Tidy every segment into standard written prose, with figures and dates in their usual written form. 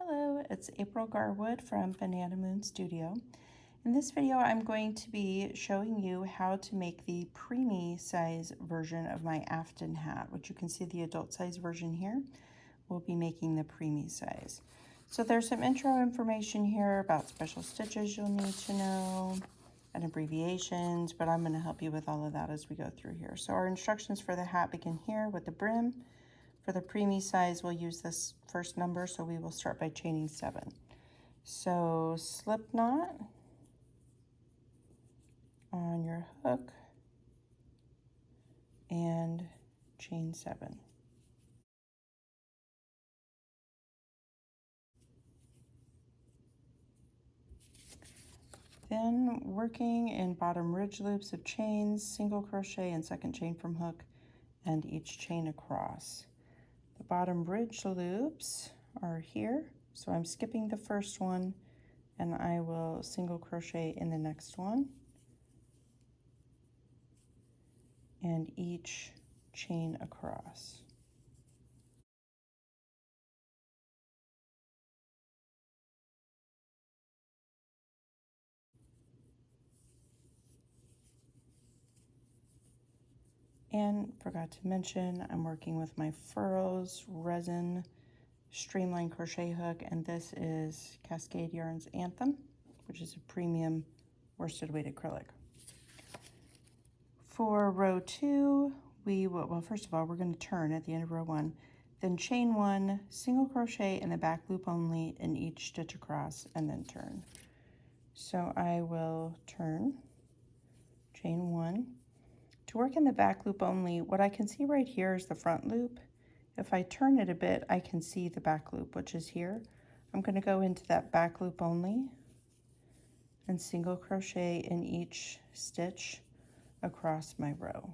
Hello, it's April Garwood from Banana Moon Studio. In this video, I'm going to be showing you how to make the preemie size version of my Afton hat, which you can see the adult size version here. We'll be making the preemie size. So there's some intro information here about special stitches you'll need to know and abbreviations, but I'm going to help you with all of that as we go through here. So our instructions for the hat begin here with the brim. For the preemie size, we'll use this first number, so we will start by chaining 7. So slip knot on your hook and chain 7. Then working in bottom ridge loops of chains, single crochet and second chain from hook and each chain across. The bottom ridge loops are here, so I'm skipping the first one and I will single crochet in the next one and each chain across. And forgot to mention, I'm working with my Furrows resin streamline crochet hook, and this is Cascade Yarns Anthem, which is a premium worsted weight acrylic. For row 2, we will, well, first of all, we're going to turn at the end of row 1, then chain 1, single crochet in the back loop only in each stitch across, and then turn. So I will turn, chain 1. To work in the back loop only, what I can see right here is the front loop. If I turn it a bit, I can see the back loop, which is here. I'm going to go into that back loop only and single crochet in each stitch across my row.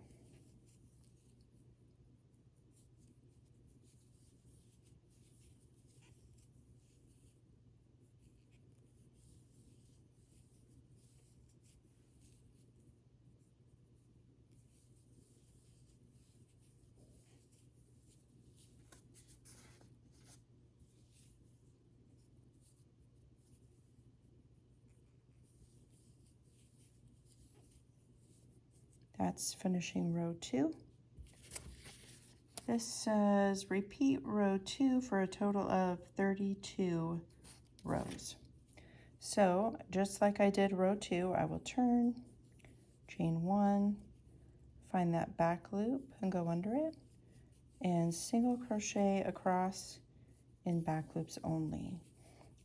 That's finishing row 2. This says repeat row 2 for a total of 32 rows. So just like I did row 2, I will turn, chain 1, find that back loop and go under it, and single crochet across in back loops only.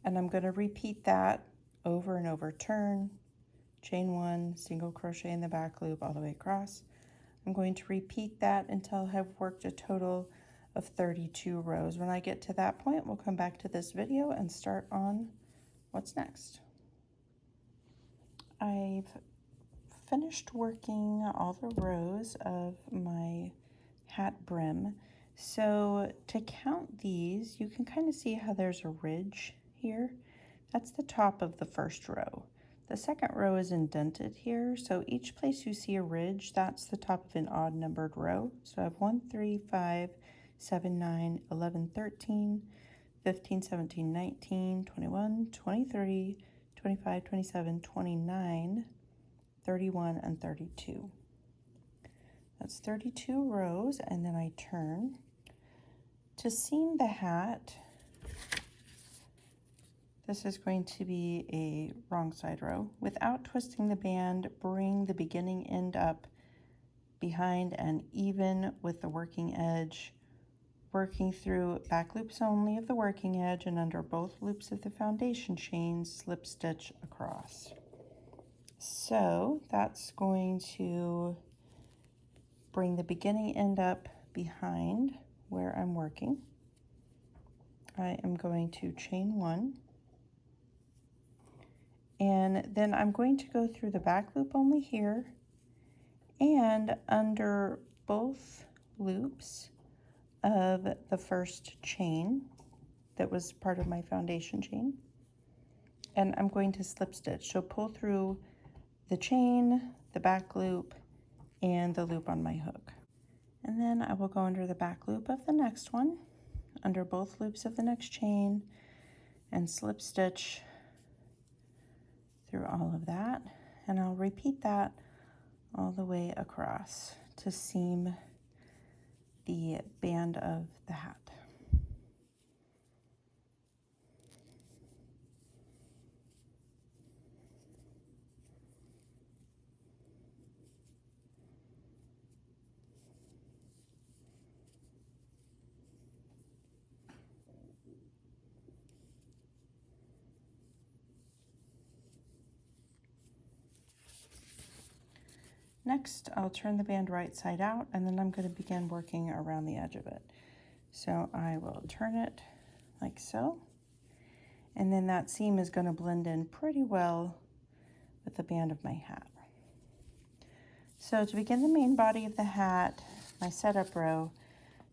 And I'm going to repeat that over and over. Turn, chain 1, single crochet in the back loop all the way across. I'm going to repeat that until I have worked a total of 32 rows. When I get to that point, we'll come back to this video and start on what's next. I've finished working all the rows of my hat brim. So to count these, you can kind of see how there's a ridge here. That's the top of the first row. The second row is indented here, so each place you see a ridge, that's the top of an odd numbered row. So I have 1, 3, 5, 7, 9, 11, 13, 15, 17, 19, 21, 23, 25, 27, 29, 31, and 32. That's 32 rows, and then I turn. To seam the hat, this is going to be a wrong side row. Without twisting the band, bring the beginning end up behind and even with the working edge, working through back loops only of the working edge and under both loops of the foundation chain, slip stitch across. So that's going to bring the beginning end up behind where I'm working. I am going to chain 1. And then I'm going to go through the back loop only here and under both loops of the first chain that was part of my foundation chain. And I'm going to slip stitch. So pull through the chain, the back loop, and the loop on my hook. And then I will go under the back loop of the next one, under both loops of the next chain, and slip stitch through all of that, and I'll repeat that all the way across to seam the band of the hat. Next, I'll turn the band right side out, and then I'm going to begin working around the edge of it. So I will turn it like so, and then that seam is going to blend in pretty well with the band of my hat. So to begin the main body of the hat, my setup row,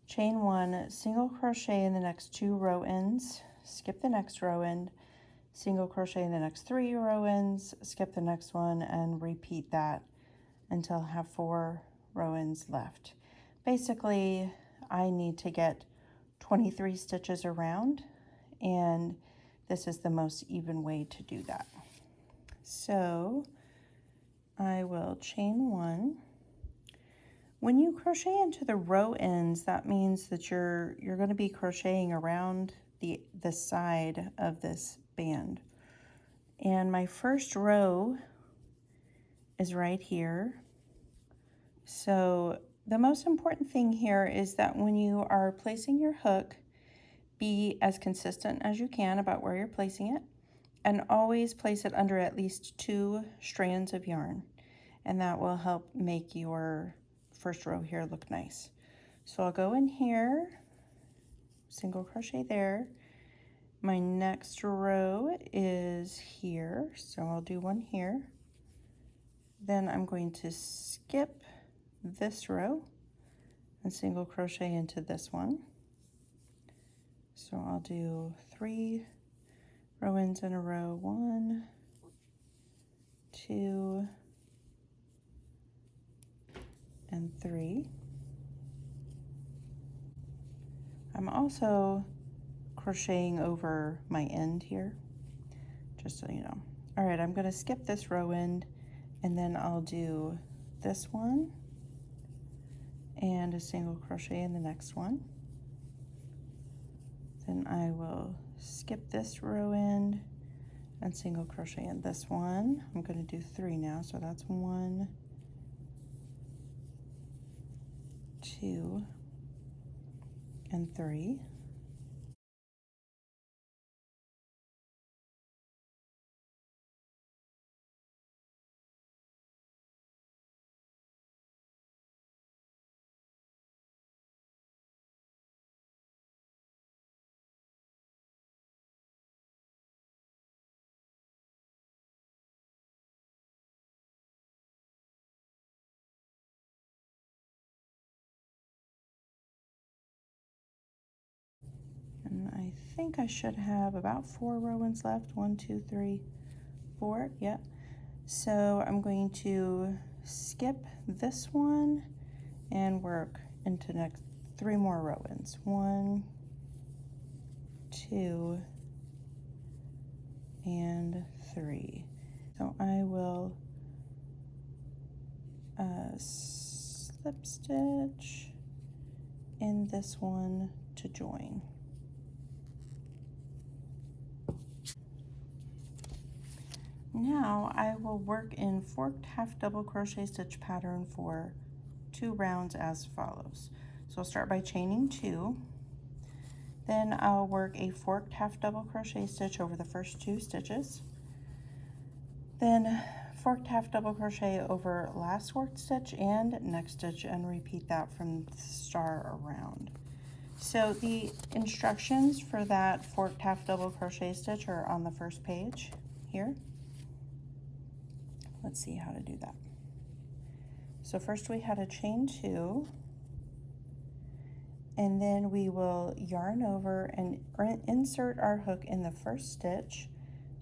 chain 1, single crochet in the next 2 row ends, skip the next row end, single crochet in the next 3 row ends, skip the next one, and repeat that until I have 4 row ends left. Basically, I need to get 23 stitches around, and this is the most even way to do that. So I will chain 1. When you crochet into the row ends, that means that you're going to be crocheting around the side of this band. And my first row is right here. So the most important thing here is that when you are placing your hook, be as consistent as you can about where you're placing it, and always place it under at least 2 strands of yarn, and that will help make your first row here look nice. So I'll go in here, single crochet there. My next row is here, so I'll do one here. Then I'm going to skip this row and single crochet into this one. So I'll do 3 row ends in a row, 1, 2, and 3. I'm also crocheting over my end here, just so you know. All right, I'm going to skip this row end, and then I'll do this one and a single crochet in the next one. Then I will skip this row end and single crochet in this one. I'm going to do 3 now, so that's 1, 2, and 3. And I think I should have about 4 row ends left. 1, 2, 3, 4. Yep. So I'm going to skip this one and work into next 3 more row ends. 1, 2, and 3. So I will slip stitch in this one to join. Now I will work in forked half double crochet stitch pattern for 2 rounds as follows. So I'll start by chaining 2, then I'll work a forked half double crochet stitch over the first 2 stitches, then forked half double crochet over last forked stitch and next stitch, and repeat that from the star around. So the instructions for that forked half double crochet stitch are on the first page here. Let's see how to do that. So first we had a chain 2, and then we will yarn over and insert our hook in the first stitch,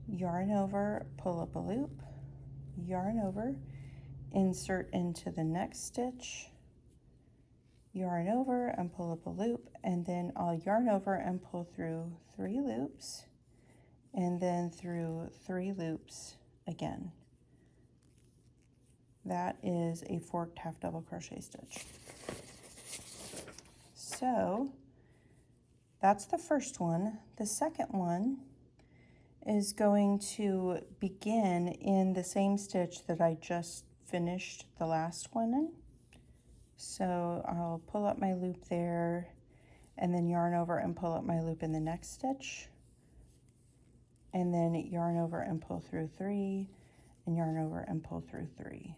yarn over, pull up a loop, yarn over, insert into the next stitch, yarn over and pull up a loop, and then I'll yarn over and pull through 3 loops, and then through 3 loops again. That is a forked half double crochet stitch. So that's the first one. The second one is going to begin in the same stitch that I just finished the last one in. So I'll pull up my loop there and then yarn over and pull up my loop in the next stitch, and then yarn over and pull through 3 and yarn over and pull through 3.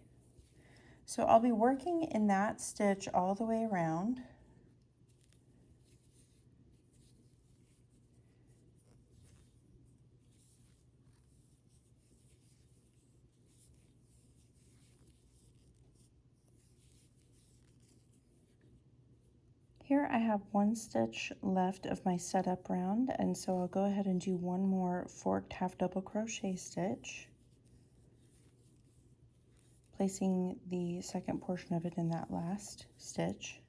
So I'll be working in that stitch all the way around. Here I have 1 stitch left of my setup round, and so I'll go ahead and do 1 more forked half double crochet stitch, placing the second portion of it in that last stitch.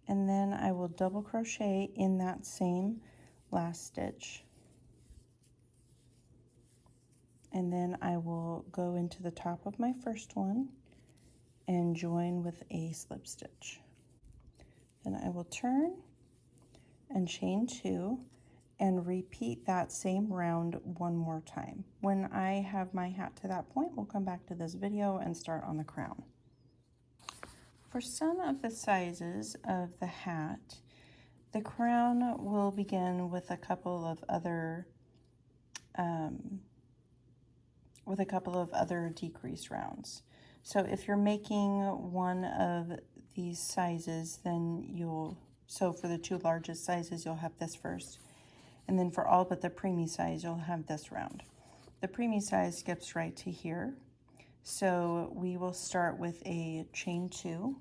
And then I will double crochet in that same last stitch. And then I will go into the top of my first one and join with a slip stitch. Then I will turn and chain 2 and repeat that same round 1 more time. When I have my hat to that point, we'll come back to this video and start on the crown. For some of the sizes of the hat, the crown will begin with a couple of other decrease rounds. So if you're making one of these sizes, then so for the 2 largest sizes, you'll have this first. And then for all but the preemie size, you'll have this round. The preemie size skips right to here. So we will start with a chain 2.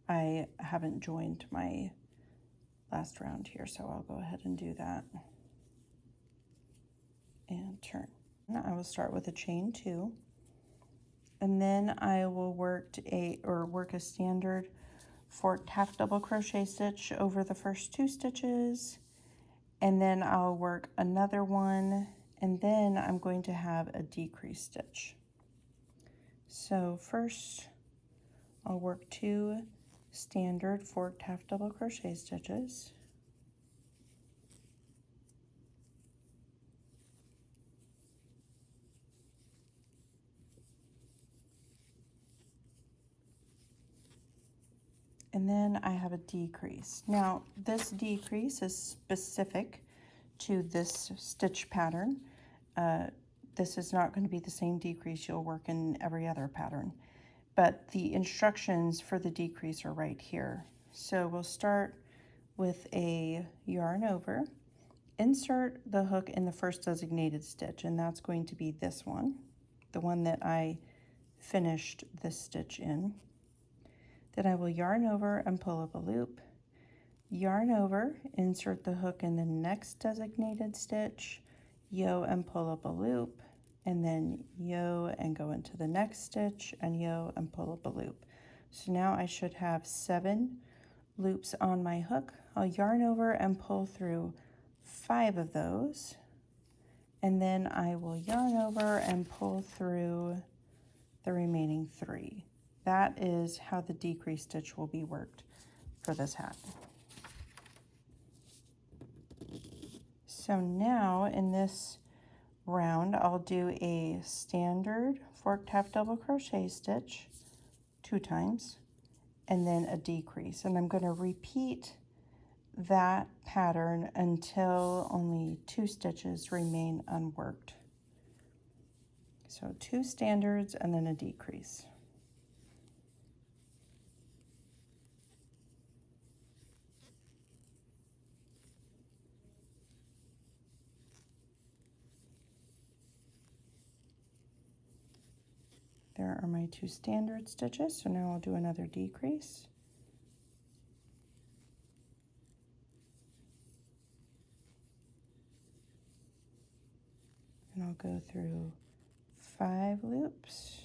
I haven't joined my last round here, so I'll go ahead and do that. And turn. I will start with a chain 2, and then I will work a standard forked half double crochet stitch over the first 2 stitches, and then I'll work another one, and then I'm going to have a decrease stitch. So first I'll work 2 standard forked half double crochet stitches, and then I have a decrease. Now this decrease is specific to this stitch pattern. This is not going to be the same decrease you'll work in every other pattern, but the instructions for the decrease are right here. So we'll start with a yarn over, insert the hook in the first designated stitch, and that's going to be this one, the one that I finished this stitch in. Then I will yarn over and pull up a loop, yarn over, insert the hook in the next designated stitch, yo and pull up a loop, and then yo and go into the next stitch and yo and pull up a loop. So now I should have 7 loops on my hook. I'll yarn over and pull through 5 of those, and then I will yarn over and pull through the remaining 3. That is how the decrease stitch will be worked for this hat. So now in this round, I'll do a standard forked half double crochet stitch 2 times, and then a decrease. And I'm going to repeat that pattern until only 2 stitches remain unworked. So 2 standards and then a decrease. There are my 2 standard stitches, so now I'll do another decrease. And I'll go through 5 loops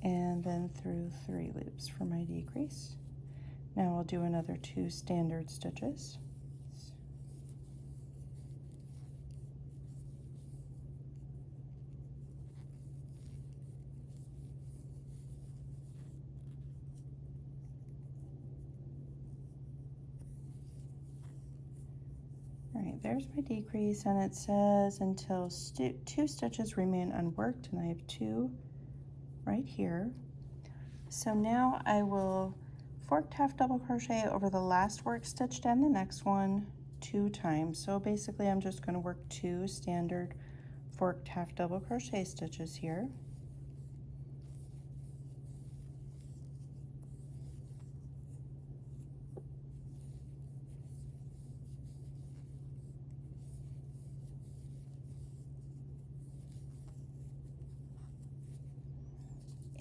and then through 3 loops for my decrease. Now I'll do another 2 standard stitches. All right, there's my decrease, and it says until 2 stitches remain unworked, and I have 2 right here. So now I will forked half double crochet over the last work stitched and the next one 2 times. So basically I'm just going to work 2 standard forked half double crochet stitches here.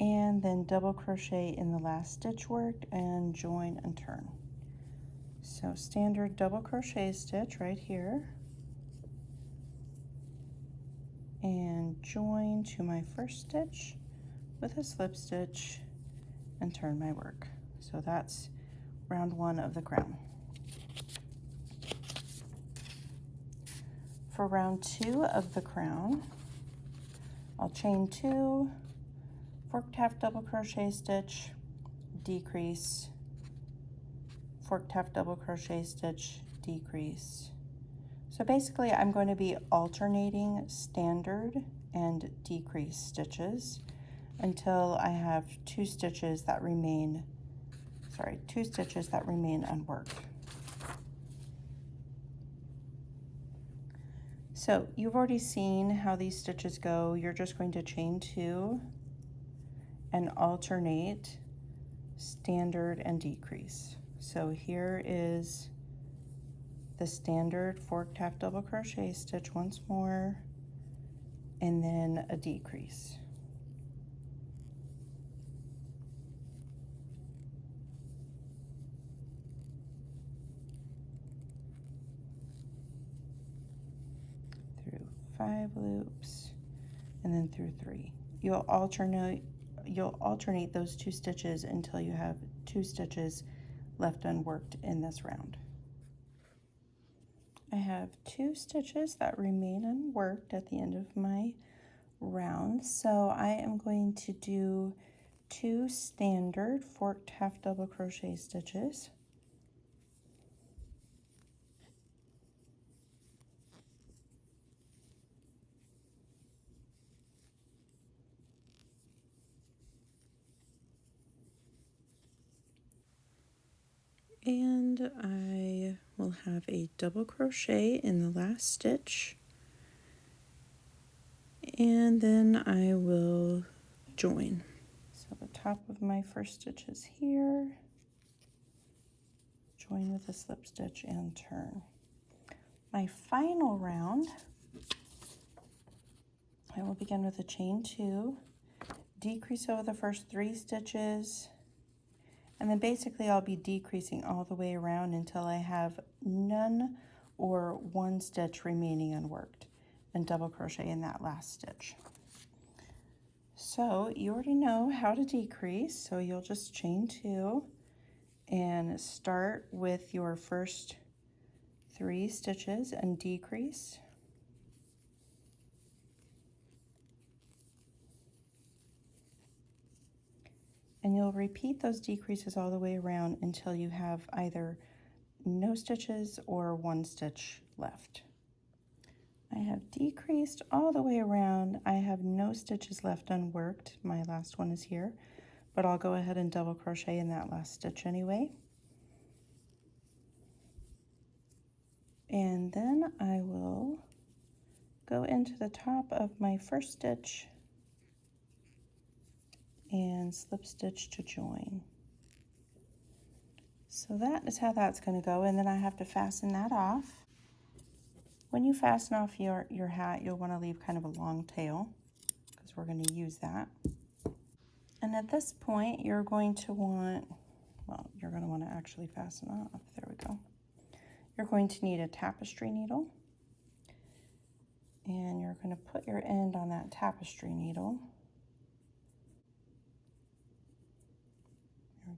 And then double crochet in the last stitch worked and join and turn. So standard double crochet stitch right here, and join to my first stitch with a slip stitch and turn my work. So that's round 1 of the crown. For round 2 of the crown, I'll chain 2, forked half double crochet stitch, decrease, forked half double crochet stitch, decrease. So basically I'm going to be alternating standard and decrease stitches until I have 2 stitches that remain, 2 stitches that remain unworked. So you've already seen how these stitches go. You're just going to chain 2 and alternate standard and decrease. So here is the standard forked half double crochet stitch once more, and then a decrease. Through 5 loops and then through 3. You'll alternate those 2 stitches until you have 2 stitches left unworked in this round. I have 2 stitches that remain unworked at the end of my round, so I am going to do 2 standard forked half double crochet stitches. And I will have a double crochet in the last stitch, and then I will join. So the top of my first stitch is here, join with a slip stitch and turn. My final round, I will begin with a chain 2, decrease over the first 3 stitches, and then basically I'll be decreasing all the way around until I have none or 1 stitch remaining unworked, and double crochet in that last stitch. So you already know how to decrease, so you'll just chain 2 and start with your first 3 stitches and decrease. And you'll repeat those decreases all the way around until you have either no stitches or 1 stitch left. I have decreased all the way around. I have no stitches left unworked. My last one is here, but I'll go ahead and double crochet in that last stitch anyway. And then I will go into the top of my first stitch and slip stitch to join. So that is how that's going to go, and then I have to fasten that off. When you fasten off your hat, you'll want to leave kind of a long tail because we're going to use that. And at this point, you're going to want, well, you're going to want to actually fasten off. There we go. You're going to need a tapestry needle, and you're going to put your end on that tapestry needle.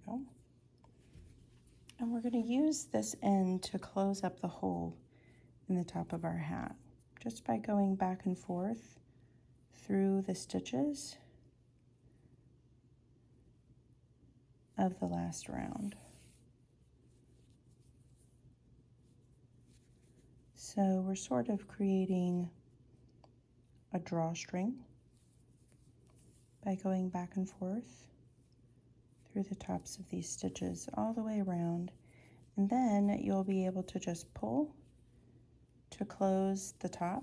go. And we're going to use this end to close up the hole in the top of our hat, just by going back and forth through the stitches of the last round. So we're sort of creating a drawstring by going back and forth through the tops of these stitches all the way around, and then you'll be able to just pull to close the top.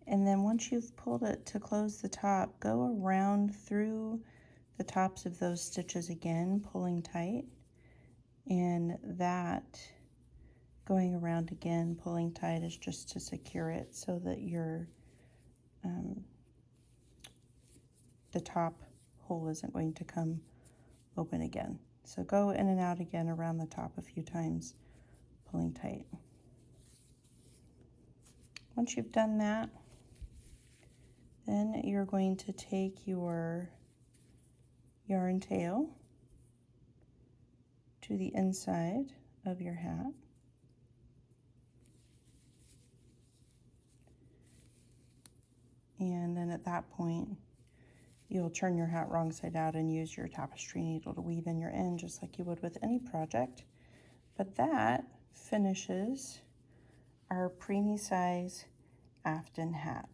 And then once you've pulled it to close the top, go around through the tops of those stitches again, pulling tight, and that going around again, pulling tight, is just to secure it so that your the top hole isn't going to come open again. So go in and out again around the top a few times, pulling tight. Once you've done that, then you're going to take your yarn tail to the inside of your hat. And then at that point, you'll turn your hat wrong side out and use your tapestry needle to weave in your end just like you would with any project. But that finishes our preemie size Afton hat.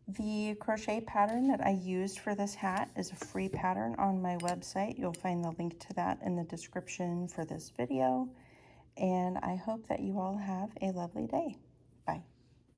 The crochet pattern that I used for this hat is a free pattern on my website. You'll find the link to that in the description for this video. And I hope that you all have a lovely day.